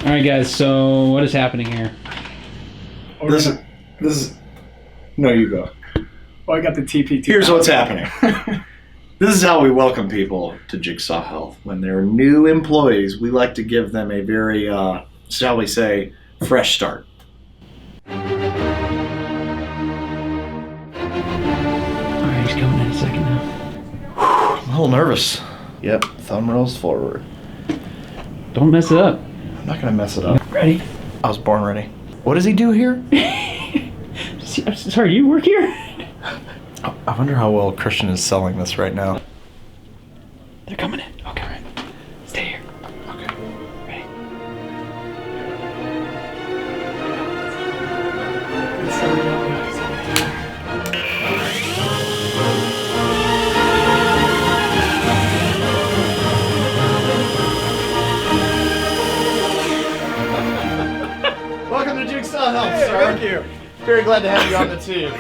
All right, guys. So what is happening here? This is. No, you go. Well, I got the TP. Here's what's happening. This is how we welcome people to Jigsaw Health. When they're new employees, we like to give them a very, shall we say, fresh start. All right, he's coming in a second now. I'm a little nervous. Yep, thumb rolls forward. Don't mess it up. I'm not gonna mess it up. Ready? I was born ready. What does he do here? I'm sorry, you work here? I wonder how well Christian is selling this right now. They're coming in. Okay, all right. Stay here. Okay. Ready? Welcome to Jigsaw Health, Hey, sir. thank you. Very glad to have you on the team.